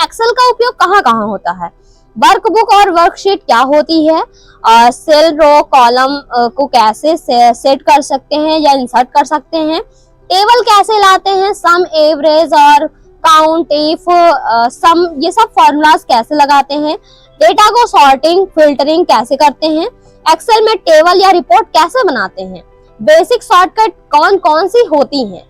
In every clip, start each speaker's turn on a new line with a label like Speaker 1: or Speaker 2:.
Speaker 1: Excel का उपयोग कहाँ कहाँ होता है, वर्कबुक और वर्कशीट क्या होती है, सेल रो कॉलम को कैसे सेट कर सकते हैं या इंसर्ट कर सकते हैं, टेबल कैसे लाते हैं, सम एवरेज और काउंट इफ सम, ये सब फॉर्मूलाज कैसे लगाते हैं, डेटा को सॉर्टिंग फिल्टरिंग कैसे करते हैं, एक्सेल में टेबल या रिपोर्ट कैसे बनाते हैं, बेसिक शॉर्टकट कौन कौन सी होती हैं।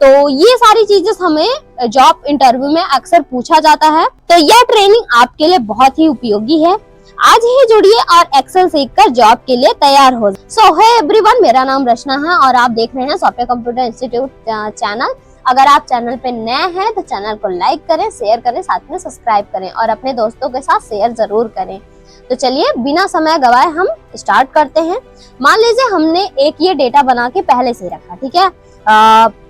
Speaker 1: तो ये सारी चीजें हमें जॉब इंटरव्यू में अक्सर पूछा जाता है। तो यह ट्रेनिंग आपके लिए बहुत ही उपयोगी है। आज ही जुड़िए और एक्सेल सीखकर जॉब के लिए तैयार हो। सो है एवरीवन, मेरा नाम रचना है और आप देख रहे हैं सॉफ्टवेयर कंप्यूटर इंस्टीट्यूट चैनल। अगर आप चैनल पे नए हैं तो चैनल को लाइक करें, शेयर करें, साथ में सब्सक्राइब करें और अपने दोस्तों के साथ शेयर जरूर करें। तो चलिए बिना समय गवाए हम स्टार्ट करते हैं। मान लीजिए हमने एक ये डेटा बना के पहले से रखा, ठीक है,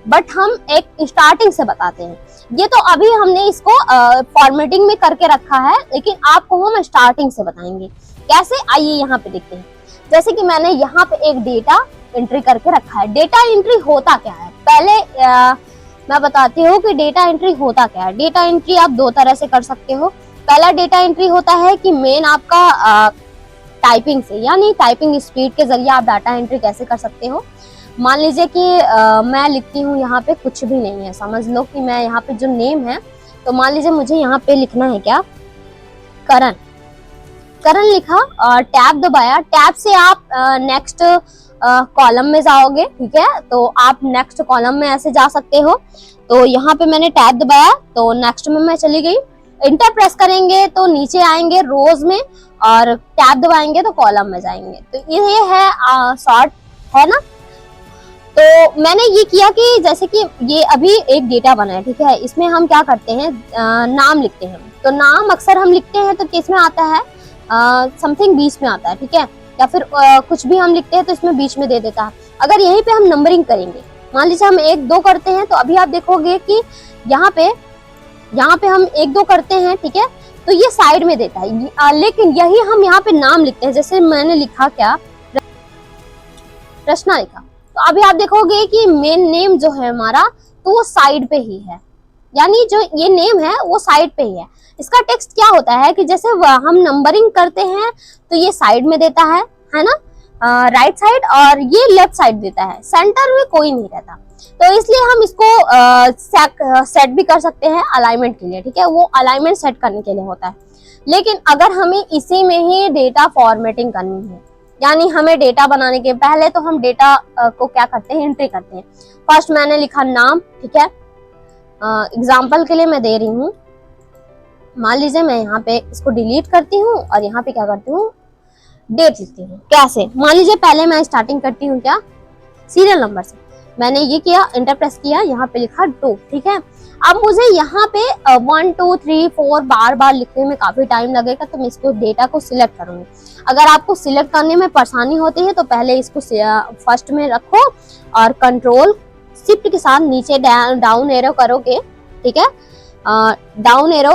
Speaker 1: बट हम एक स्टार्टिंग से बताते हैं। ये तो अभी हमने इसको फॉर्मेटिंग में करके रखा है, लेकिन आपको हम स्टार्टिंग से बताएंगे कैसे। आइए यहाँ पे देखते हैं। जैसे कि मैंने यहाँ पे एक डेटा एंट्री करके रखा है। डेटा एंट्री होता क्या है, पहले मैं बताती हूँ कि डेटा एंट्री होता क्या है। डेटा एंट्री आप दो तरह से कर सकते हो। पहला डेटा एंट्री होता है कि मेन आपका टाइपिंग से, यानी टाइपिंग स्पीड के जरिए आप डाटा एंट्री कैसे कर सकते हो। मान लीजिए कि मैं लिखती हूँ यहाँ पे कुछ भी नहीं है, समझ लो कि मैं यहाँ पे जो नेम है, तो मान लीजिए मुझे यहाँ पे लिखना है क्या, करण। करण लिखा और टैब दबाया। टैब से आप नेक्स्ट कॉलम में जाओगे, ठीक है, तो आप नेक्स्ट कॉलम में ऐसे जा सकते हो। तो यहाँ पे मैंने टैब दबाया तो नेक्स्ट में मैं चली गई। इंटर प्रेस करेंगे तो नीचे आएंगे रोज में, और टैब दबाएंगे तो कॉलम में जाएंगे। तो ये है शॉर्ट, है ना। तो मैंने ये किया कि जैसे कि ये अभी एक डेटा बना है, ठीक है, इसमें हम क्या करते हैं, नाम लिखते हैं। तो नाम अक्सर हम लिखते हैं तो किस में आता है, समथिंग बीच में आता है, ठीक है, या फिर कुछ भी हम लिखते हैं तो इसमें बीच में दे देता है। अगर यहीं पे हम नंबरिंग करेंगे, मान लीजिए हम 1 2 करते हैं, तो अभी आप देखोगे कि यहाँ पे हम 1 2 करते हैं, ठीक है, तो ये साइड में देता है। लेकिन यही हम यहाँ पे नाम लिखते हैं, जैसे मैंने लिखा क्या, रचना लिखा, तो अभी आप देखोगे कि मेन नेम जो है हमारा, तो वो साइड पे ही है, यानी जो ये नेम है वो साइड पे ही है। इसका टेक्स्ट क्या होता है कि जैसे हम नंबरिंग करते हैं तो ये साइड में देता है ना, राइट साइड, और ये लेफ्ट साइड देता है, सेंटर में कोई नहीं रहता। तो इसलिए हम इसको सेट भी कर सकते हैं अलाइनमेंट के लिए, ठीक है, वो अलाइनमेंट सेट करने के लिए होता है। लेकिन अगर हमें इसी में ही डेटा फॉर्मेटिंग करनी है, यानी हमें डेटा बनाने के पहले तो हम डेटा को क्या करते हैं, एंट्री करते हैं। फर्स्ट मैंने लिखा नाम, ठीक है, एग्जाम्पल के लिए मैं दे रही हूँ। मान लीजिए मैं यहाँ पे इसको डिलीट करती हूँ और यहाँ पे क्या करती हूँ, डेट लिखती हूँ। कैसे, मान लीजिए पहले मैं स्टार्टिंग करती हूँ क्या, सीरियल नंबर से। मैंने ये किया, इंटर प्रेस किया, यहाँ पे लिखा 2, ठीक है। अब मुझे यहाँ पे 1 2 3 4 बार बार लिखने में काफी टाइम लगेगा, तो मैं इसको डेटा को सिलेक्ट करूंगी। अगर आपको सिलेक्ट करने में परेशानी होती है तो पहले इसको फर्स्ट में रखो और कंट्रोल शिफ्ट के साथ नीचे डाउन एरो करोगे, ठीक है, डाउन एरो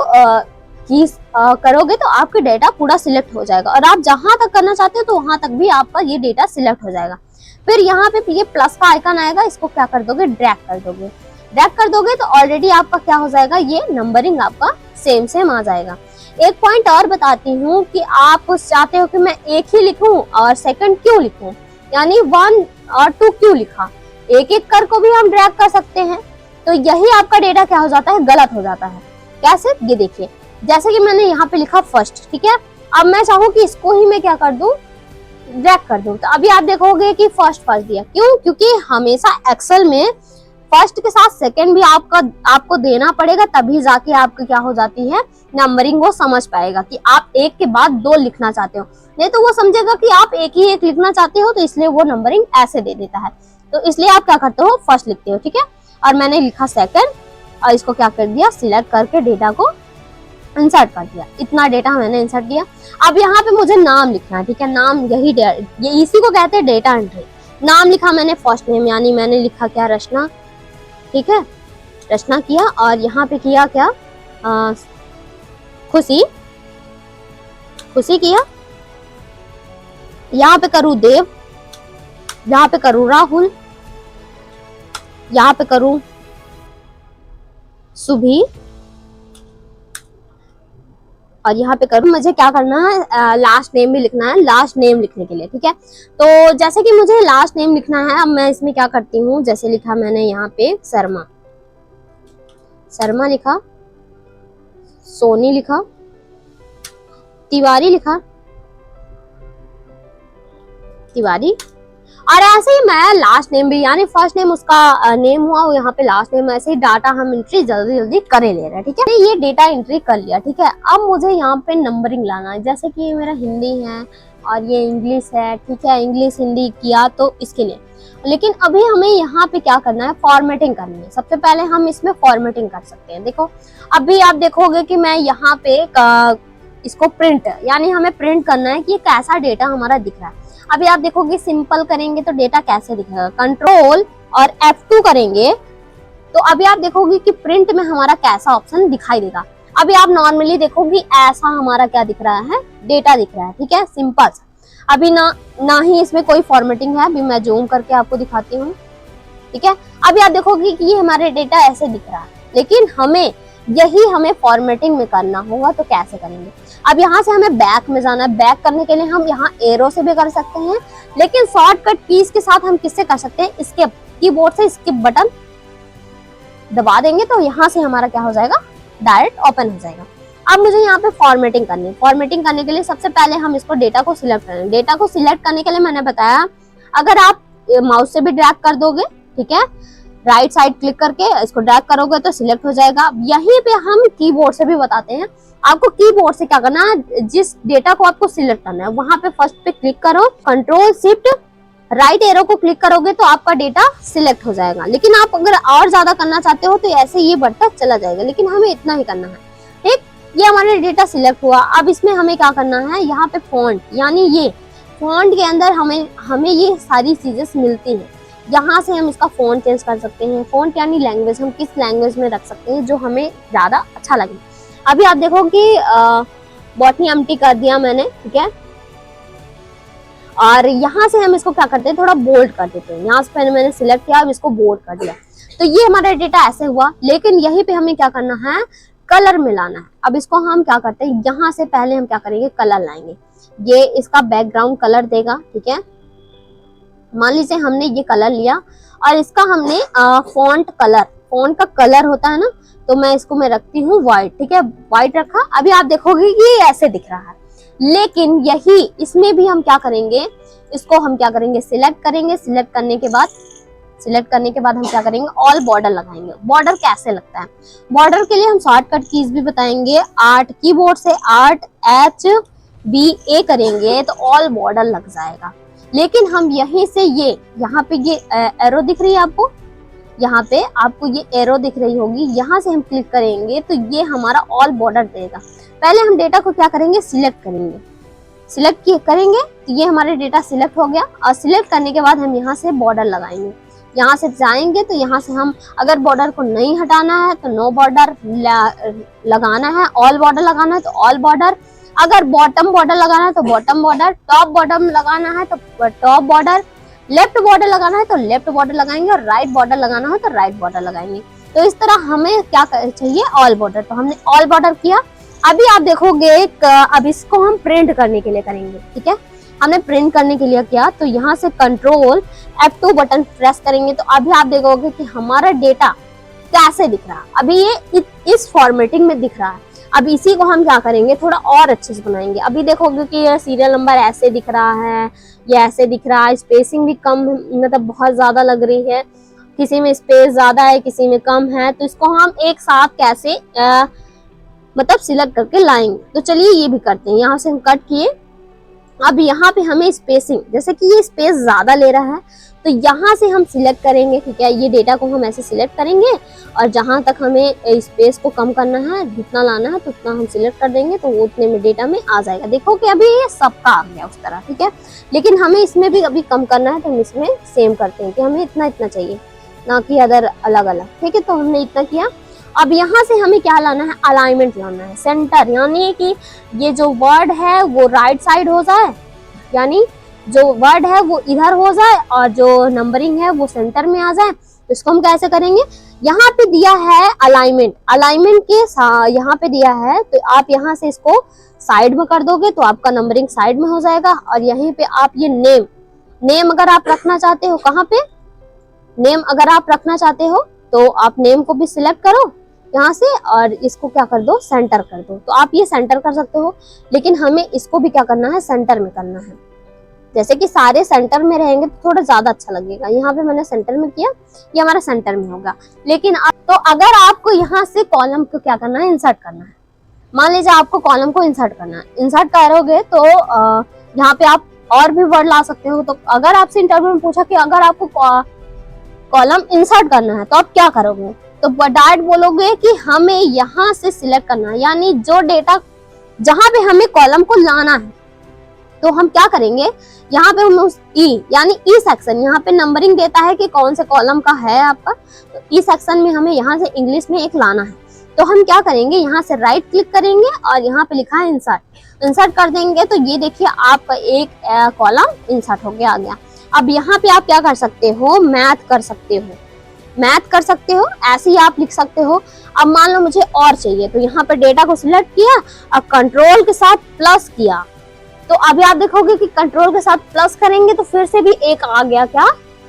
Speaker 1: कीज करोगे तो आपका डेटा पूरा सिलेक्ट हो जाएगा, और आप जहां तक करना चाहते हो तो वहां तक भी आपका ये डेटा सिलेक्ट हो जाएगा। फिर यहाँ पे ये प्लस का आइकन आएगा, इसको क्या कर दोगे, ड्रैग कर दोगे। ड्रैग कर दोगे तो ऑलरेडी आपका क्या हो जाएगा, ये नंबरिंग आपका सेम आ जाएगा। एक पॉइंट और बताती हूँ कि आप चाहते हो कि मैं एक ही लिखूं और सेकंड क्यों लिखूं, यानी 1 और 2 क्यों लिखा, एक कर को भी हम ड्रैग कर सकते हैं। तो यही आपका डेटा क्या हो जाता है, गलत हो जाता है। कैसे, ये देखिए, जैसे कि मैंने यहाँ पे लिखा फर्स्ट, ठीक है, अब मैं चाहूँ कि इसको ही मैं क्या कर दूं, ड्रैग कर दूं, तो अभी आप देखोगे कि फर्स्ट दिया। क्यों, क्योंकि हमेशा एक्सेल में फर्स्ट के साथ सेकंड भी आपको देना पड़ेगा, तभी जाके आपको क्या हो जाती है, नंबरिंग वो समझ पाएगा कि आप एक के बाद 2 लिखना चाहते हो। नहीं तो वो समझेगा कि आप एक ही एक लिखना चाहते हो, तो इसलिए वो नंबरिंग ऐसे दे देता है। तो इसलिए आप क्या करते हो, फर्स्ट लिखते हो, ठीक है, और मैंने लिखा सेकंड और इसको क्या कर दिया, सिलेक्ट करके डेटा को इंसर्ट कर दिया। इतना डेटा मैंने इंसर्ट किया। अब यहाँ पे मुझे नाम लिखना है, ठीक है, नाम ये इसी को कहते हैं डेटा एंट्री। नाम लिखा मैंने फर्स्ट नेम, यानी मैंने लिखा क्या, रचना, ठीक है, रचना किया, और यहाँ पे किया क्या, खुशी किया। यहाँ पे करूँ देव, यहाँ पे करूँ राहुल, यहाँ पे करूँ सुभी, और यहाँ पे करूँ, मुझे क्या करना है, लास्ट नेम भी लिखना है, लास्ट नेम लिखने के लिए, ठीक है। तो जैसे कि मुझे लास्ट नेम लिखना है, अब मैं इसमें क्या करती हूँ, जैसे लिखा मैंने यहाँ पे शर्मा, शर्मा लिखा, सोनी लिखा, तिवारी लिखा, तिवारी, और ऐसे ही मैं लास्ट नेम भी, यानी फर्स्ट नेम उसका नेम हुआ, यहाँ पे लास्ट नेम, ऐसे ही डाटा हम एंट्री जल्दी जल्दी करे ले रहे हैं, ठीक है। ये डेटा एंट्री कर लिया, ठीक है। अब मुझे यहाँ पे नंबरिंग लाना है, जैसे कि ये मेरा हिंदी है और ये इंग्लिश है, ठीक है। इंग्लिश हिंदी किया तो इसके लिए, लेकिन अभी हमें यहाँ पे क्या करना है, फॉर्मेटिंग करनी है। सबसे पहले हम इसमें फॉर्मेटिंग कर सकते हैं। देखो अभी आप देखोगे कि मैं यहाँ पे इसको प्रिंट, यानी हमें प्रिंट करना है कि ये कैसा डेटा हमारा दिख रहा है। अभी आप देखोगे सिंपल करेंगे तो डेटा कैसे दिखेगा, कंट्रोल और F2 करेंगे तो अभी आप देखोगे कि प्रिंट में हमारा कैसा ऑप्शन दिखाई देगा। अभी आप नॉर्मली देखोगे ऐसा हमारा क्या दिख रहा है, डेटा दिख रहा है, ठीक है, सिंपल। अभी ना ही इसमें कोई फॉर्मेटिंग है। अभी मैं जूम करके आपको दिखाती हूँ, ठीक है। अभी आप देखोगे कि ये हमारे डेटा ऐसे दिख रहा है, लेकिन हमें फॉर्मेटिंग में करना होगा तो कैसे करेंगे। अब यहाँ से हमें बैक में जाना है। बैक करने के लिए हम यहाँ एरो से भी कर सकते हैं, लेकिन शॉर्टकट कीज के साथ हम किससे कर सकते हैं, स्किप कीबोर्ड से स्किप बटन दबा देंगे तो यहाँ से हमारा क्या हो जाएगा, डायरेक्ट ओपन हो जाएगा। अब मुझे यहाँ पे फॉर्मेटिंग करनी है। फॉर्मेटिंग करने के लिए सबसे पहले हम इसको डेटा को सिलेक्ट करेंगे। डेटा को सिलेक्ट करने के लिए मैंने बताया, अगर आप माउस से भी ड्रैग कर दोगे, ठीक है, राइट साइड क्लिक करके इसको ड्रैग करोगे तो सिलेक्ट हो जाएगा। यहीं पे हम कीबोर्ड से भी बताते हैं, आपको कीबोर्ड से क्या करना है, जिस डेटा को आपको सिलेक्ट करना है वहां पे फर्स्ट पे क्लिक करो, कंट्रोल शिफ्ट राइट एरो को क्लिक करोगे तो आपका डेटा सिलेक्ट हो जाएगा। लेकिन आप अगर और ज्यादा करना चाहते हो तो ऐसे ये बढ़ता चला जाएगा, लेकिन हमें इतना ही करना है, ठीक। ये हमारा डेटा सिलेक्ट हुआ। अब इसमें हमें क्या करना है, यहाँ पे फॉन्ट, यानी ये फॉन्ट के अंदर हमें ये सारी चीजें मिलती हैं। यहाँ से हम इसका फॉन्ट चेंज कर सकते हैं। फॉन्ट यानी लैंग्वेज, हम किस लैंग्वेज में रख सकते हैं जो हमें ज्यादा अच्छा लगे। अभी आप देखो कि बॉटनी एम्प्टी कर दिया मैंने, ठीक है, और यहाँ से हम इसको क्या करते हैं, थोड़ा बोल्ड कर देते हैं। यहाँ से पहले मैंने सिलेक्ट किया, अब इसको बोल्ड कर दिया, तो ये हमारा डेटा ऐसे हुआ। लेकिन यहीं पे हमें क्या करना है, कलर मिलाना है। अब इसको हम क्या करते हैं, यहाँ से पहले हम क्या करेंगे, कलर लाएंगे। ये इसका बैकग्राउंड कलर देगा, ठीक है। मान लीजिए हमने ये कलर लिया और इसका हमने फॉन्ट कलर, फॉन्ट का कलर होता है ना, तो मैं इसको रखती हूँ व्हाइट, ठीक है, व्हाइट रखा। अभी आप देखोगे कि ये ऐसे दिख रहा है, लेकिन यही इसमें भी हम क्या करेंगे, इसको हम क्या करेंगे, सिलेक्ट करेंगे। सिलेक्ट करने के बाद हम क्या करेंगे, ऑल बॉर्डर लगाएंगे। बॉर्डर कैसे लगता है, बॉर्डर के लिए हम शॉर्टकट कीज भी बताएंगे। आर्ट कीबोर्ड से आर्ट HBA करेंगे तो ऑल बॉर्डर लग जाएगा। लेकिन हम यहीं से यहाँ पे ये एरो दिख रही है आपको, यहाँ पे आपको ये एरो दिख रही होगी, यहाँ से हम क्लिक करेंगे तो ये हमारा ऑल बॉर्डर देगा। पहले हम डेटा को क्या करेंगे, सिलेक्ट करेंगे। सिलेक्ट करेंगे तो ये हमारे डेटा सिलेक्ट हो गया, और सिलेक्ट करने के बाद हम यहाँ से बॉर्डर लगाएंगे। यहाँ से जाएंगे तो यहाँ से हम अगर बॉर्डर को नहीं हटाना है तो नो बॉर्डर लगाना है, ऑल बॉर्डर लगाना है तो ऑल बॉर्डर, अगर बॉटम बॉर्डर लगाना है तो बॉटम बॉर्डर, टॉप बॉटम लगाना है तो टॉप बॉर्डर, लेफ्ट बॉर्डर लगाना है तो लेफ्ट बॉर्डर लगाएंगे, और राइट बॉर्डर लगाना है तो राइट बॉर्डर लगाएंगे। तो इस तरह हमें क्या चाहिए, ऑल बॉर्डर, तो हमने ऑल बॉर्डर किया। अभी आप देखोगे अब इसको हम प्रिंट करने के लिए करेंगे, ठीक है। हमने प्रिंट करने के लिए किया तो यहाँ से कंट्रोल F2 बटन प्रेस करेंगे तो अभी आप देखोगे कि हमारा डेटा कैसे दिख रहा है। अभी ये इस फॉर्मेटिंग में दिख रहा है। अब इसी को हम क्या करेंगे, थोड़ा और अच्छे से बनाएंगे। अभी देखोगे कि ये सीरियल नंबर ऐसे दिख रहा है, ये ऐसे दिख रहा है, स्पेसिंग भी कम, मतलब बहुत ज्यादा लग रही है, किसी में स्पेस ज्यादा है, किसी में कम है। तो इसको हम एक साथ कैसे मतलब सिलेक्ट करके लाएंगे, तो चलिए ये भी करते हैं। यहाँ से हम कट किए। अब यहाँ पे हमें स्पेसिंग, जैसे कि ये स्पेस ज्यादा ले रहा है तो यहाँ से हम सिलेक्ट करेंगे, ठीक है। ये डेटा को हम ऐसे सिलेक्ट करेंगे और जहां तक हमें स्पेस को कम करना है, जितना लाना है तो उतना हम सिलेक्ट कर देंगे, तो वो उतने में डेटा में आ जाएगा। देखो कि अभी ये सबका आ गया उस तरह, ठीक है। लेकिन हमें इसमें भी अभी कम करना है तो हम इसमें सेम करते हैं कि हमें इतना चाहिए, ना कि अदर अलग अलग, ठीक है। तो हमने इतना किया। अब यहाँ से हमें क्या लाना है, अलाइनमेंट लाना है, सेंटर, यानी कि ये जो वर्ड है वो राइट साइड हो जाए, यानी जो वर्ड है वो इधर हो जाए और जो नंबरिंग है वो सेंटर में आ जाए। तो इसको हम कैसे करेंगे, यहाँ पे दिया है अलाइनमेंट, अलाइनमेंट के यहाँ पे दिया है, तो आप यहाँ से इसको साइड में कर दोगे तो आपका नंबरिंग साइड में हो जाएगा। और यहीं पे आप ये नेम अगर आप रखना चाहते हो, कहाँ पे नेम अगर आप रखना चाहते हो तो आप नेम को भी सिलेक्ट करो यहाँ से और इसको क्या कर दो, सेंटर कर दो। तो आप ये सेंटर कर सकते हो, लेकिन हमें इसको भी क्या करना है, सेंटर में करना है। जैसे कि सारे सेंटर में रहेंगे तो थोड़ा ज्यादा अच्छा लगेगा। यहाँ पे मैंने सेंटर में किया, ये हमारा सेंटर में होगा। लेकिन तो अगर आपको यहाँ से कॉलम को क्या करना है, इंसर्ट करना है। मान लीजिए आपको कॉलम को इंसर्ट करना है, इंसर्ट करोगे तो यहाँ पे आप और भी वर्ड ला सकते हो। तो अगर आपसे इंटरव्यू में पूछा कि अगर आपको कॉलम इंसर्ट करना है तो आप क्या करोगे, तो डायरेक्ट बोलोगे कि हमें यहाँ से सिलेक्ट करना है, यानी जो डेटा जहां पे हमें कॉलम को लाना है तो हम क्या करेंगे, यहाँ पे हम उस यानी ई सेक्शन, यहाँ पे नंबरिंग देता है कि कौन से कॉलम का है आपका, तो ई सेक्शन में हमें यहाँ से इंग्लिश में एक लाना है। तो हम क्या करेंगे, यहाँ से राइट क्लिक करेंगे और यहाँ पे लिखा है इंसर्ट, इंसर्ट कर देंगे तो ये देखिए आपका एक कॉलम इंसर्ट हो गया, आ गया। अब यहाँ पे आप क्या कर सकते हो, मैथ कर सकते हो, मैथ कर सकते हो, ऐसे ही आप लिख सकते हो। अब मान लो मुझे और चाहिए, तो यहाँ पे डेटा को सिलेक्ट किया और कंट्रोल के साथ प्लस किया, तो अभी आप देखोगे कि कंट्रोल के साथ प्लस करेंगे तो फिर से भी एक आ गया, क्या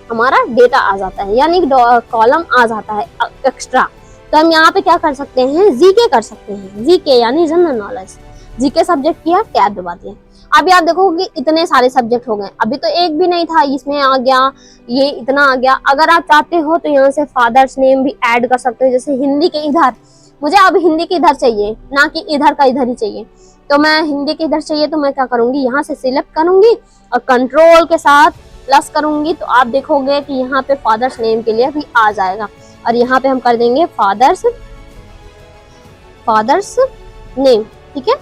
Speaker 1: हमारा डेटा आ जाता है, यानी कॉलम आ जाता है एक्स्ट्रा। तो हम यहाँ पे क्या कर सकते हैं, जीके कर सकते हैं, जीके यानी जनरल नॉलेज, जीके सब्जेक्ट किया, टैब दबा दिया। अभी आप देखोगे इतने सारे सब्जेक्ट हो गए, अभी तो एक भी नहीं था, इसमें आ गया, ये इतना आ गया। अगर आप चाहते हो तो यहाँ से फादर्स नेम भी ऐड कर सकते हो, जैसे हिंदी के इधर, मुझे अब हिंदी के इधर चाहिए, ना कि इधर का इधर ही चाहिए, तो मैं हिंदी के इधर चाहिए तो मैं क्या करूंगी, यहाँ से सिलेक्ट करूंगी और कंट्रोल के साथ प्लस करूंगी, तो आप देखोगे कि यहाँ पे फादर्स नेम के लिए भी आ जाएगा। और यहाँ पे हम कर देंगे फादर्स नेम, ठीक है,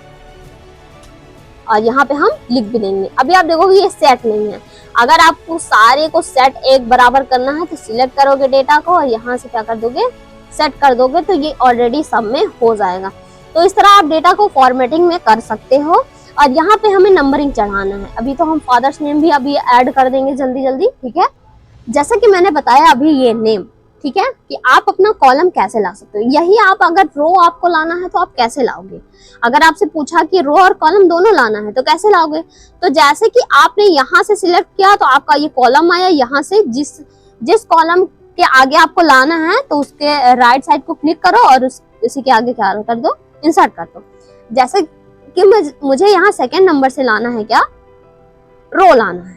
Speaker 1: और यहाँ पे हम लिख भी देंगे। अभी आप देखोगे ये सेट नहीं है, अगर आपको सारे को सेट एक बराबर करना है तो सिलेक्ट करोगे डेटा को और यहाँ से क्या कर दोगे, सेट कर दोगे, तो ये ऑलरेडी सब में हो जाएगा। तो इस तरह आप डेटा को फॉर्मेटिंग में कर सकते हो। और यहाँ पे हमें नंबरिंग चढ़ाना है, अभी तो हम फादर्स नेम भी अभी ऐड कर देंगे जल्दी जल्दी, ठीक है। जैसा कि मैंने बताया अभी ये नेम, ठीक है, कि आप अपना कॉलम कैसे ला सकते हो। यही आप अगर रो आपको लाना है तो आप कैसे लाओगे, अगर आपसे पूछा कि रो और कॉलम दोनों लाना है तो कैसे लाओगे, तो जैसे कि आपने यहाँ से सिलेक्ट किया तो आपका ये कॉलम आया, यहाँ से जिस कॉलम के आगे आपको लाना है तो उसके राइट साइड को क्लिक करो और उसी के आगे क्या कर दो, इंसर्ट कर दो। जैसे कि मुझे यहाँ सेकंड नंबर से लाना है, क्या रो लाना है,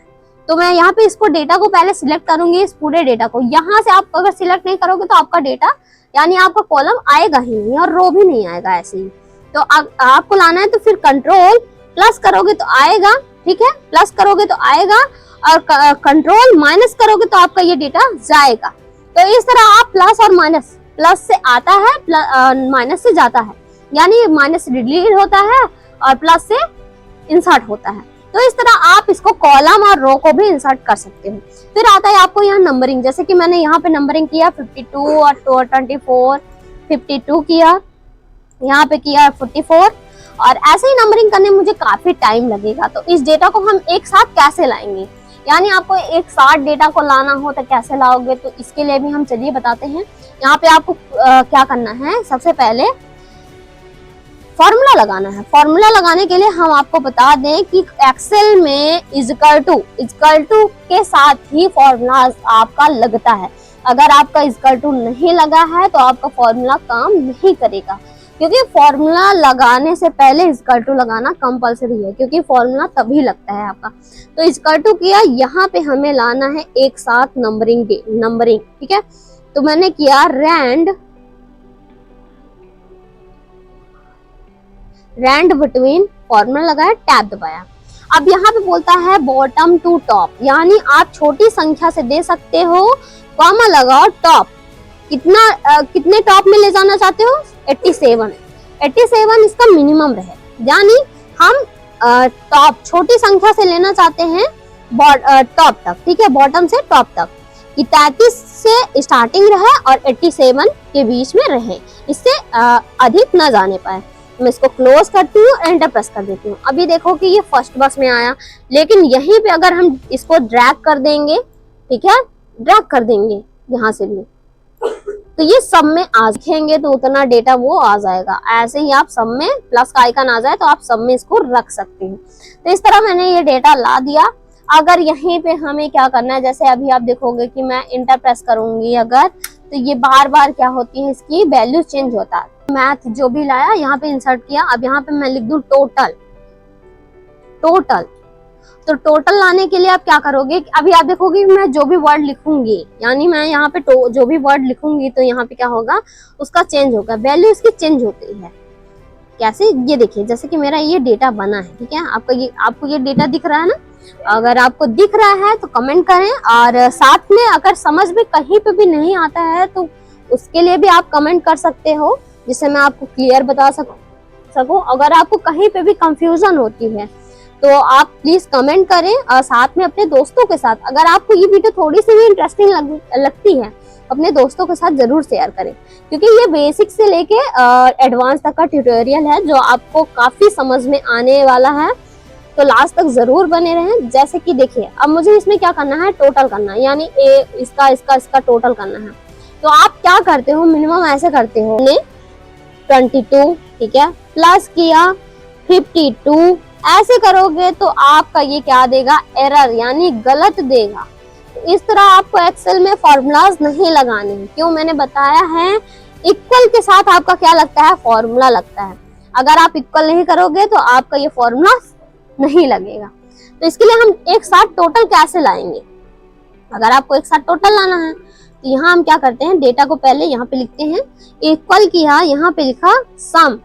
Speaker 1: तो मैं यहाँ पे इसको डेटा को पहले सिलेक्ट करूंगी, इस पूरे डेटा को। यहाँ से आप अगर सिलेक्ट नहीं करोगे तो आपका डेटा यानी आपका कॉलम आएगा ही नहीं और रो भी नहीं आएगा ऐसे ही। तो आपको लाना है तो फिर कंट्रोल प्लस करोगे तो आएगा, ठीक है, प्लस करोगे तो आएगा और कंट्रोल माइनस करोगे तो आपका ये डेटा जाएगा। तो इस तरह आप प्लस और माइनस, प्लस से आता है माइनस से जाता है, यानी माइनस से डिलीट होता है और प्लस से इंसर्ट होता है। तो इस तरह आप इसको कॉलम और रो को भी इंसर्ट कर सकते हो। फिर आता है आपको यहाँ नंबरिंग, जैसे कि मैंने यहाँ पे नंबरिंग किया 52 और 24, 52 किया, यहाँ पे किया 44, और ऐसे ही नंबरिंग करने में मुझे काफी टाइम लगेगा। तो इस डेटा को हम एक साथ कैसे लाएंगे, यानी आपको एक साथ डेटा को लाना हो तो कैसे लाओगे, तो इसके लिए भी हम चलिए बताते हैं। यहाँ पे आपको क्या करना है, सबसे पहले फॉर्मूला लगाना है। फॉर्मूला लगाने के लिए हम आपको बता दें कि एक्सेल में इक्वल टू के साथ ही फॉर्मूला आपका लगता है। अगर आपका इक्वल टू नहीं लगा है तो आपका फॉर्मूला काम नहीं करेगा, क्योंकि फॉर्मूला लगाने से पहले इक्वल टू लगाना कंपलसरी है, क्योंकि फॉर्मूला तभी लगता है आपका। तो इक्वल टू किया, यहाँ पे हमें लाना है एक साथ नंबरिंग, ठीक है। तो मैंने किया रैंड बिटवीन, फॉर्मूला लगाया, टैब दबाया। अब यहाँ पे बोलता है बॉटम टू टॉप, यानी आप छोटी संख्या से दे सकते हो, कॉमा लगाओ, टॉप कितने टॉप में ले जाना चाहते हो, 87 इसका मिनिमम रहे, यानी हम टॉप छोटी संख्या से लेना चाहते हैं टॉप तक, ठीक है, बॉटम से टॉप तक, कि 33 से स्टार्टिंग रहे और 87 के बीच में रहे, इससे अधिक न जाने पाए। मैं इसको क्लोज करती हूँ, एंटर प्रेस कर देती हूँ। अभी देखो कि ये फर्स्ट बॉक्स में आया, लेकिन यहीं पे अगर हम इसको ड्रैग कर देंगे, ठीक है, ड्रैग कर देंगे यहाँ से भी, तो ये सब में आ लिखेंगे तो उतना डेटा वो आ जाएगा। ऐसे ही आप सब में प्लस का आइकन आ जाए तो आप सब में इसको रख सकते हैं। तो इस तरह मैंने ये डेटा ला दिया। अगर यहीं पे हमें क्या करना है, जैसे अभी आप देखोगे कि मैं इंटर प्रेस करूंगी अगर, तो ये बार बार क्या होती है, इसकी वैल्यू चेंज होता है। मैथ जो भी लाया यहाँ पे इंसर्ट किया, अब यहाँ पे मैं लिख दूं टोटल। तो टोटल लाने के लिए आप क्या करोगे, अभी आप देखोगे मैं जो भी वर्ड लिखूंगी, यानी मैं यहाँ पे जो भी वर्ड लिखूंगी तो यहाँ पे क्या होगा, उसका चेंज होगा, वैल्यू इसकी चेंज होती है। कैसे, ये देखिए जैसे कि मेरा ये डेटा बना है, ठीक है, आपको ये डेटा दिख रहा है ना। अगर आपको दिख रहा है तो कमेंट करें, और साथ में अगर समझ में कहीं पे भी नहीं आता है तो उसके लिए भी आप कमेंट कर सकते हो, जिससे मैं आपको क्लियर बता सकूं। अगर आपको कहीं पे भी कंफ्यूजन होती है तो आप प्लीज कमेंट करें, और साथ में अपने दोस्तों के साथ, अगर आपको ये वीडियो थोड़ी सी भी इंटरेस्टिंग लगती है अपने दोस्तों के साथ जरूर शेयर करें, क्योंकि ये बेसिक से लेके एडवांस तक का ट्यूटोरियल है जो आपको काफी समझ में आने वाला है। तो लास्ट तक जरूर बने रहें। जैसे कि देखिए अब मुझे इसमें क्या करना है, टोटल करना है, यानी इसका टोटल करना है। तो आप क्या करते हो, मिनिमम ऐसे करते हो, 22, ठीक है, प्लस किया 52, ऐसे करोगे तो आपका ये क्या देगा, एरर, यानी गलत देगा। तो इस तरह आपको एक्सेल में फॉर्मूलाज नहीं लगाने हैं। क्यों, मैंने बताया है इक्वल के साथ आपका क्या लगता है, फॉर्मूला लगता है। अगर आप इक्वल नहीं करोगे तो आपका ये फॉर्मूला नहीं लगेगा। तो इसके लिए हम एक साथ टोटल कैसे लाएंगे, अगर आपको एक साथ टोटल लाना है तो यहाँ हम क्या करते हैं, डेटा को पहले यहाँ पे लिखते हैं, इक्वल किया, यहाँ पे लिखा सम,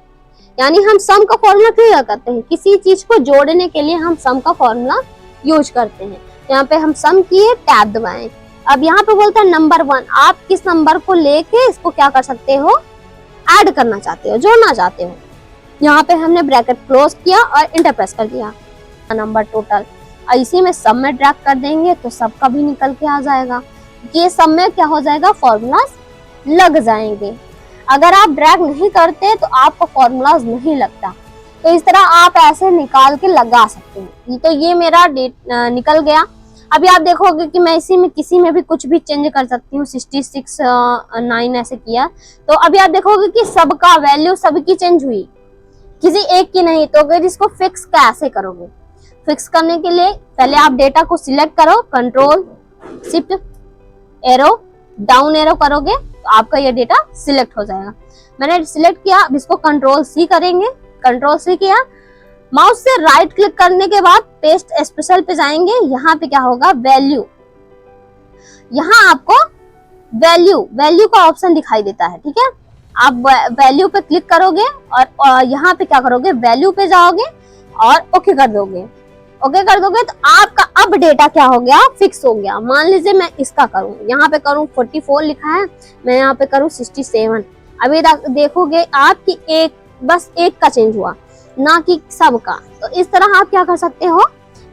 Speaker 1: यानी हम सम का फॉर्मूला क्यों करते हैं, किसी चीज को जोड़ने के लिए हम सम का फॉर्मूला यूज करते हैं। यहाँ पे हम सम किए, टैब दबाएं। अब यहाँ पे बोलता है नंबर 1, आप किस नंबर को लेके इसको क्या कर सकते हो, ऐड करना चाहते हो, जोड़ना चाहते हो। यहाँ पे हमने ब्रैकेट क्लोज किया और इंटर प्रेस कर दिया, नंबर टोटल, इसी में सब में ड्रैग कर देंगे तो सबका भी निकल के आ जाएगा। ये सब में क्या हो जाएगा, फॉर्मूलाज लग जाएंगे। अगर आप ड्रैग नहीं करते तो आपको फॉर्मूलाज नहीं लगता। तो इस तरह आप ऐसे निकाल के लगा सकते हैं। तो ये मेरा निकल गया। अभी आप देखोगे कि मैं इसी में किसी में भी कुछ भी चेंज कर सकती हूँ, 66 9 ऐसे किया, तो अभी आप देखोगे कि सबका वैल्यू सबकी चेंज हुई, किसी एक की नहीं। तो अगर इसको फिक्स कैसे करोगे, फिक्स करने के लिए पहले आप डेटा को सिलेक्ट करो, control shift arrow down arrow करोगे तो आपका ये डेटा सिलेक्ट हो जाएगा। मैंने सिलेक्ट किया, अब इसको कंट्रोल सी करेंगे, कंट्रोल सी किया, माउस से राइट क्लिक करने के बाद पेस्ट स्पेशल पे जाएंगे। यहाँ पे क्या होगा, वैल्यू, यहाँ आपको वैल्यू का ऑप्शन दिखाई देता है, ठीक है। आप वैल्यू पे क्लिक करोगे और यहाँ पे क्या करोगे, वैल्यू पे जाओगे और ओके कर दोगे। ओके कर दोगे तो आपका अब डेटा क्या हो गया, फिक्स हो गया। मान लीजिए मैं इसका करूं, यहाँ पे करूं 44 लिखा है, मैं यहाँ पे करूं 67। अभी देखोगे आपकी बस एक का चेंज हुआ, ना कि सबका। तो इस तरह आप क्या कर सकते हो,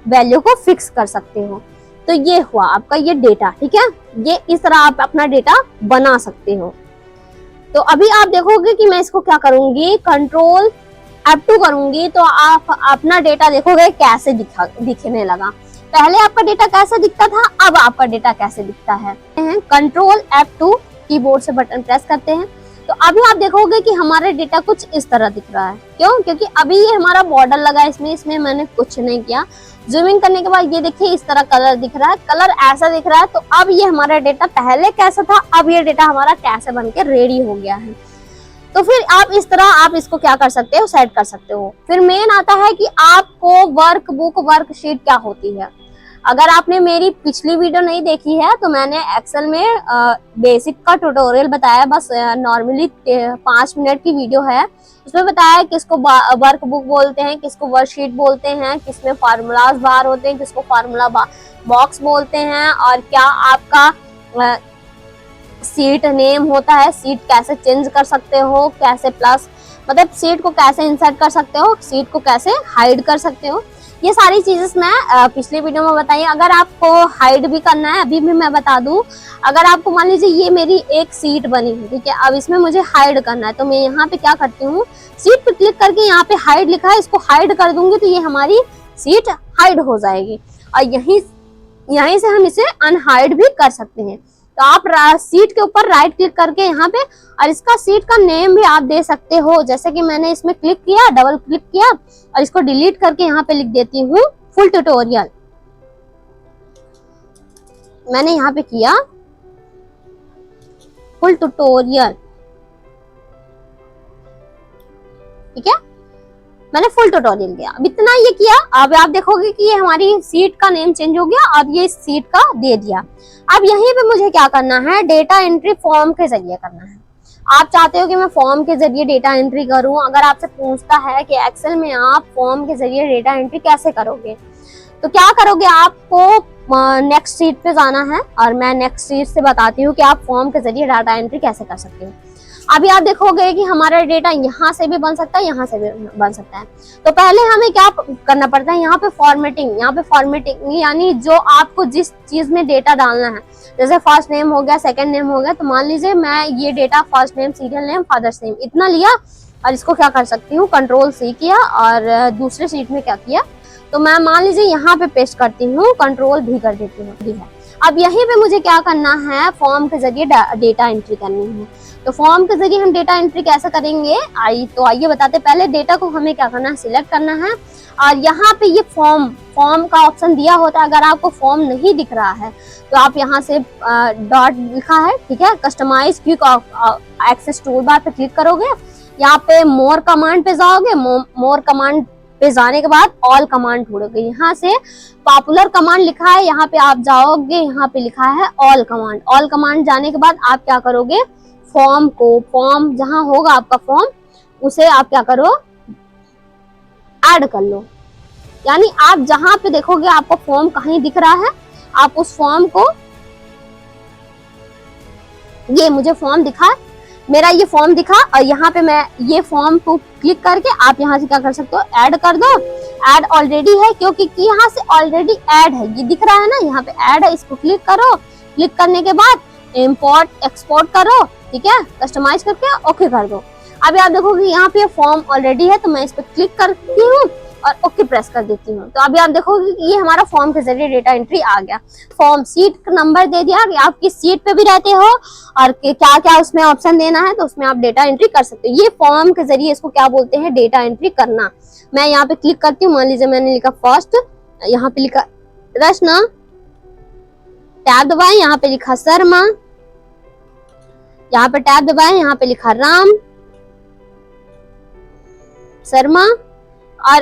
Speaker 1: वैल्यू को फिक्स कर सकते हो। तो ये हुआ आपका ये डेटा, ठीक है। ये इस तरह आप अपना डेटा बना सकते हो। तो अभी आप देखोगे कि मैं इसको क्या करूंगी, कंट्रोल F2 करूंगी तो आप अपना डेटा देखोगे कैसे दिखने लगा। पहले आपका डेटा कैसा दिखता था, अब आपका डेटा कैसे दिखता है। कंट्रोल F2 कीबोर्ड से बटन प्रेस करते हैं तो अभी आप देखोगे कि हमारा डेटा कुछ इस तरह दिख रहा है। क्यों, क्योंकि अभी ये हमारा बॉर्डर लगा है, इसमें मैंने कुछ नहीं किया। जूमिंग करने के बाद ये देखिए इस तरह कलर दिख रहा है, कलर ऐसा दिख रहा है। तो अब ये हमारा डेटा पहले कैसा था, अब ये डेटा हमारा कैसे बन के रेडी हो गया है। तो फिर आप इस तरह आप इसको क्या कर सकते हो, सेट कर सकते हो। फिर मेन आता है कि आपको वर्कबुक वर्कशीट क्या होती है। अगर आपने मेरी पिछली वीडियो नहीं देखी है तो मैंने एक्सेल में बेसिक का ट्यूटोरियल बताया, बस नॉर्मली 5 मिनट की वीडियो है। उसमें बताया है किसको वर्कबुक बोलते हैं, किसको वर्कशीट बोलते हैं, किसमें फार्मूलाज बार होते हैं, किसको फार्मूला बॉक्स बोलते हैं, और क्या आपका सीट नेम होता है, सीट कैसे चेंज कर सकते हो, कैसे प्लस मतलब सीट को कैसे इंसर्ट कर सकते हो, सीट को कैसे हाइड कर सकते हो। ये सारी चीजें मैं पिछली वीडियो में बताई। अगर आपको हाइड भी करना है, अभी भी मैं बता दूं, अगर आपको मान लीजिए ये मेरी एक सीट बनी है, ठीक है, अब इसमें मुझे हाइड करना है तो मैं यहाँ पे क्या करती हूँ, सीट पे क्लिक करके यहाँ पे हाइड लिखा है, इसको हाइड कर दूंगी तो ये हमारी सीट हाइड हो जाएगी। और यहीं से हम इसे अनहाइड भी कर सकते हैं। तो आप सीट के ऊपर राइट क्लिक करके यहाँ पे, और इसका सीट का नेम भी आप दे सकते हो। जैसे कि मैंने इसमें क्लिक किया, डबल क्लिक किया और इसको डिलीट करके यहाँ पे लिख देती हूँ फुल ट्यूटोरियल। मैंने यहाँ पे किया फुल ट्यूटोरियल, ठीक है, मैंने फुल ट्यूटोरियल किया। अब इतना ये किया, अब आप देखोगे कि ये हमारी सीट का नेम चेंज हो गया और ये सीट का दे दिया। अब यहीं पे मुझे क्या करना है, डेटा एंट्री फॉर्म के जरिए करना है। आप चाहते हो कि मैं फॉर्म के जरिए डेटा एंट्री करूं, अगर आपसे पूछता है कि एक्सेल में आप फॉर्म के जरिए डेटा एंट्री कैसे करोगे, तो क्या करोगे, आपको नेक्स्ट शीट पे जाना है और मैं नेक्स्ट शीट से बताती हूँ कि आप फॉर्म के जरिए डाटा एंट्री कैसे कर सकते हो। अभी आप देखोगे कि हमारा डेटा यहाँ से भी बन सकता है, यहाँ से भी बन सकता है। तो पहले हमें क्या करना पड़ता है, यहाँ पे फॉर्मेटिंग यानी जो आपको जिस चीज में डेटा डालना है, जैसे फर्स्ट नेम हो गया, सेकंड नेम हो गया, तो मान लीजिए मैं ये data first name, serial name, father's name इतना लिया और इसको क्या कर सकती हूँ, कंट्रोल-C किया और दूसरे शीट में क्या किया, तो मैं मान लीजिए यहाँ पे पेस्ट करती हूँ, कंट्रोल-V कर देती हूँ। अब यहीं पे मुझे क्या करना है, फॉर्म के जरिए डेटा एंट्री करनी है। तो फॉर्म के जरिए हम डेटा एंट्री कैसे करेंगे, आइए बताते। पहले डेटा को हमें क्या करना है, सिलेक्ट करना है और यहाँ पे ये फॉर्म का ऑप्शन दिया होता है। अगर आपको फॉर्म नहीं दिख रहा है तो आप यहाँ से डॉट लिखा है, ठीक है, customise quick access tool bar पे क्लिक करोगे, यहाँ पे मोर कमांड पे जाओगे, मोर कमांड पे जाने के बाद ऑल कमांड ढूंढोगे, यहाँ से पॉपुलर कमांड लिखा है, यहाँ पे आप जाओगे, यहाँ पे लिखा है ऑल कमांड जाने के बाद आप क्या करोगे, फॉर्म जहां होगा आपका फॉर्म, उसे आप क्या करो, ऐड कर लो। यानी आप जहां पे देखोगे आपको फॉर्म कहीं दिख रहा है, आप उस फॉर्म को, ये मुझे फॉर्म दिखा, मेरा ये फॉर्म दिखा और यहाँ पे मैं ये फॉर्म को क्लिक करके आप यहाँ से क्या कर सकते हो, ऐड कर दो। ऐड ऑलरेडी है क्योंकि यहाँ से ऑलरेडी ऐड है, ये दिख रहा है ना, यहाँ पे ऐड है, इसको क्लिक करो। क्लिक करने के बाद इंपोर्ट एक्सपोर्ट करो, ठीक है, कस्टमाइज करके ओके कर दो। अभी आप देखोगे यहाँ पे फॉर्म ऑलरेडी है, तो मैं इस पर क्लिक करती हूँ और ओके प्रेस कर देती हूँ। तो अभी आप देखोगे कि ये हमारा फॉर्म के जरिए डेटा एंट्री आ गया। फॉर्म सीट का नंबर दे दिया कि आप किस सीट पे भी रहते हो और क्या क्या उसमें ऑप्शन देना है, तो उसमें आप डेटा एंट्री कर सकते हो। ये फॉर्म के जरिए इसको क्या बोलते हैं, डेटा एंट्री करना। मैं यहाँ पे क्लिक करती हूँ, मान लीजिए मैंने लिखा फर्स्ट, यहाँ पे लिखा रचना, टैब दबाएं, यहाँ पे लिखा शर्मा, यहाँ पे टैब दबाएं, यहाँ पे लिखा राम शर्मा और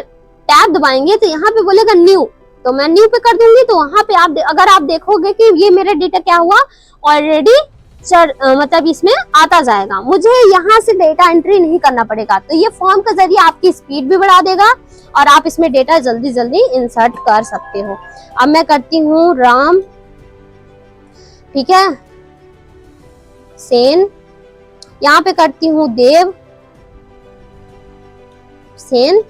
Speaker 1: टैब दबाएंगे तो यहाँ पे बोलेगा न्यू, तो मैं न्यू पे कर दूंगी। तो वहां पे अगर आप देखोगे कि ये मेरा डेटा क्या हुआ, ऑलरेडी मतलब इसमें आता जाएगा, मुझे यहाँ से डेटा एंट्री नहीं करना पड़ेगा। तो ये फॉर्म के जरिए आपकी स्पीड भी बढ़ा देगा और आप इसमें डेटा जल्दी जल्दी इंसर्ट कर सकते हो। अब मैं करती हूँ राम, ठीक है, सेन, यहाँ पे करती हूँ देव सेन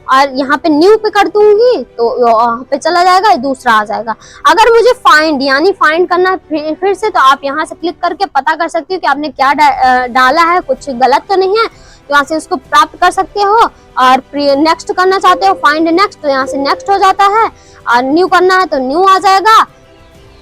Speaker 1: और यहाँ पे न्यू पे कर दूंगी तो यहाँ पे चला जाएगा, दूसरा आ जाएगा। अगर मुझे फाइंड करना है फिर से, तो आप यहाँ से क्लिक करके पता कर सकते हो कि आपने क्या डाला है, कुछ गलत तो नहीं है, तो यहाँ से उसको प्राप्त कर सकते हो। और नेक्स्ट करना चाहते हो, फाइंड नेक्स्ट, तो यहाँ से नेक्स्ट हो जाता है और न्यू करना है तो न्यू आ जाएगा।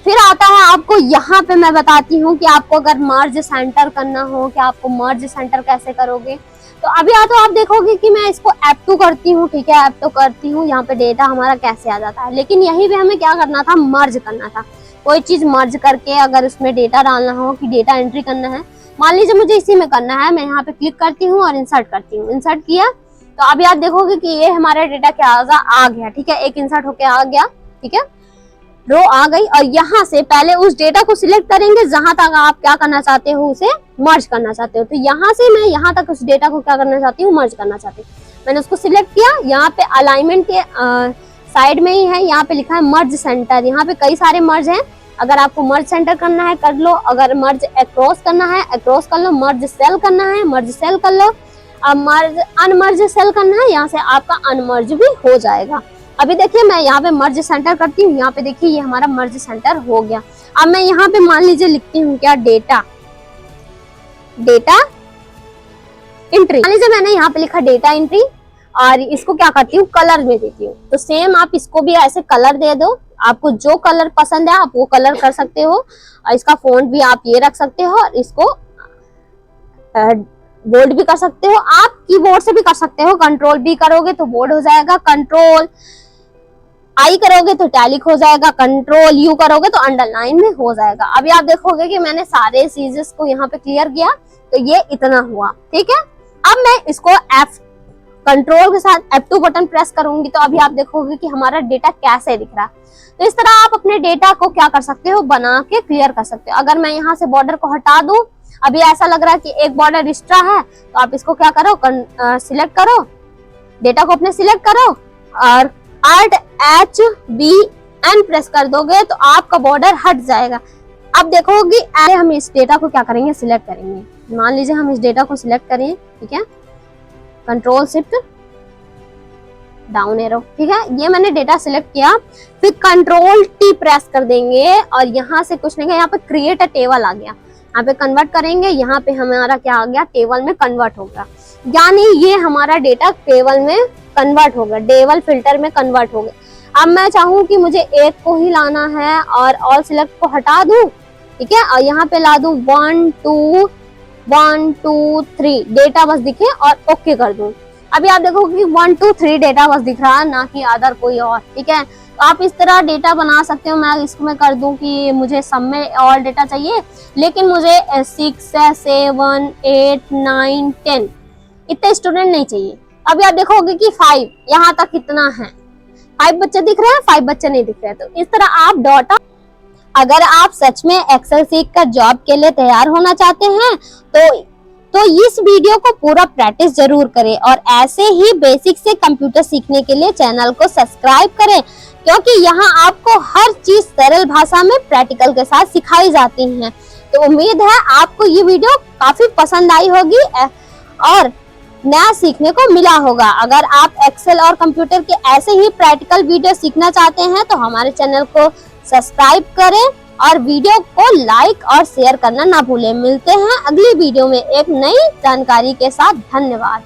Speaker 1: फिर आता है आपको, यहाँ पे मैं बताती हूँ कि आपको अगर मर्ज सेंटर करना हो कि आपको मर्ज सेंटर कैसे करोगे। तो अभी तो आप देखोगे कि मैं इसको F2 करती हूँ, ठीक है, F2 करती हूँ, यहाँ पे डेटा हमारा कैसे आ जाता है। लेकिन यहीं पे हमें क्या करना था, मर्ज करना था। कोई चीज मर्ज करके अगर उसमें डेटा डालना हो कि डेटा एंट्री करना है, मान लीजिए मुझे इसी में करना है, मैं यहाँ पे क्लिक करती हूँ और इंसर्ट करती हूँ। इंसर्ट किया तो अभी आप देखोगे कि ये हमारा डेटा क्या आ गया, ठीक है, एक इंसर्ट होके आ गया, ठीक है, रो आ गई। और यहाँ से पहले उस डेटा को सिलेक्ट करेंगे जहां तक आप क्या करना चाहते हो, उसे मर्ज करना चाहते हो। तो यहाँ से मैं यहाँ तक उस डेटा को क्या करना चाहती हूँ, मर्ज करना चाहती हूँ। मैंने उसको सिलेक्ट किया, यहाँ पे अलाइनमेंट के साइड में ही है, यहाँ पे लिखा है मर्ज सेंटर। यहाँ पे कई सारे मर्ज हैं, अगर आपको मर्ज सेंटर करना है कर लो, अगर मर्ज अक्रॉस करना है अक्रॉस कर लो, मर्ज सेल करना है मर्ज सेल कर लो, अब मर्ज अनमर्ज सेल करना है, यहाँ से आपका अनमर्ज भी हो जाएगा। अभी देखिए मैं यहाँ पे मर्ज सेंटर करती हूँ, यहाँ पे देखिए ये हमारा मर्ज सेंटर हो गया। अब मैं यहाँ पे मान लीजिए लिखती हूँ क्या, डेटा एंट्री, मान लीजिए मैंने यहाँ पे लिखा डेटा एंट्री और इसको क्या करती हूँ, कलर में देती हूँ। तो सेम आप इसको भी ऐसे कलर दे दो, आपको जो कलर पसंद है आप वो कलर कर सकते हो। और इसका फॉन्ट भी आप ये रख सकते हो और इसको बोल्ड भी कर सकते हो। आप कीबोर्ड से भी कर सकते हो, कंट्रोल भी करोगे तो बोल्ड हो जाएगा, कंट्रोल आई करोगे तो टैलिक हो जाएगा, कंट्रोल यू करोगे तो अंडरलाइन में हो जाएगा। अभी आप देखोगे कि मैंने सारे चीजेस को यहाँ पे क्लियर किया तो ये इतना हुआ, ठीक है। अब मैं इसको F कंट्रोल के साथ F2 बटन प्रेस करूंगी तो अभी आप देखोगे कि हमारा डेटा कैसे दिख रहा है। तो इस तरह आप अपने डेटा को क्या कर सकते हो, बना के क्लियर कर सकते हो। अगर मैं यहाँ से बॉर्डर को हटा दूं, अभी ऐसा लग रहा है कि एक बॉर्डर एक्स्ट्रा है, तो आप इसको क्या करो, सिलेक्ट करो, डेटा को अपने सिलेक्ट करो और Alt+H+B+N प्रेस कर दोगे तो आपका बॉर्डर हट जाएगा। अब देखोगे हम इस डेटा को क्या करेंगे, सिलेक्ट करेंगे। मान लीजिए हम इस डेटा को सिलेक्ट करें, ठीक है, कंट्रोल शिफ्ट डाउन एरो, ठीक है, ये मैंने डेटा सिलेक्ट किया। फिर कंट्रोल टी प्रेस कर देंगे और यहाँ से कुछ नहीं, यहाँ पे क्रिएट अ टेबल आ गया, यहाँ पे कन्वर्ट करेंगे, यहाँ पे हमारा क्या आ गया, टेबल में कन्वर्ट हो गया। यानी ये हमारा डेटा टेबल में कन्वर्ट हो गया, टेबल फिल्टर में कन्वर्ट हो गया। अब मैं चाहूँ कि मुझे एक को ही लाना है और ऑल सिलेक्ट को हटा दूं, ठीक है, और यहाँ पे ला दूं 1 2 1 2 3 डेटा बस दिखे और ओके कर दूं। अभी आप देखोगे कि 1 2 3 डेटा बस दिख रहा है, ना कि अदर कोई और, ठीक है। तो आप इस तरह डेटा बना सकते हो। मैं इसको मैं कर दूं कि मुझे सब में ऑल डेटा चाहिए, लेकिन मुझे 6 7 8 9 10 इतने स्टूडेंट नहीं चाहिए। अभी आप देखोगे कि 5 यहाँ तक कितना है, 5 बच्चे दिख रहे हैं, 5 बच्चे नहीं दिख रहे। तो इस तरह आप डाटा, अगर आप सच में एक्सेल सीख कर जॉब के लिए तैयार होना चाहते हैं तो इस वीडियो को पूरा प्रैक्टिस जरूर करें और ऐसे ही बेसिक से कंप्यूटर सीखने के लिए चैनल को सब्सक्राइब करें, क्योंकि यहाँ आपको हर चीज सरल भाषा में प्रैक्टिकल के साथ सिखाई जाती है। तो उम्मीद है आपको ये वीडियो काफी पसंद आई होगी और नया सीखने को मिला होगा। अगर आप एक्सेल और कंप्यूटर के ऐसे ही प्रैक्टिकल वीडियो सीखना चाहते हैं तो हमारे चैनल को सब्सक्राइब करें और वीडियो को लाइक और शेयर करना ना भूलें। मिलते हैं अगली वीडियो में एक नई जानकारी के साथ। धन्यवाद।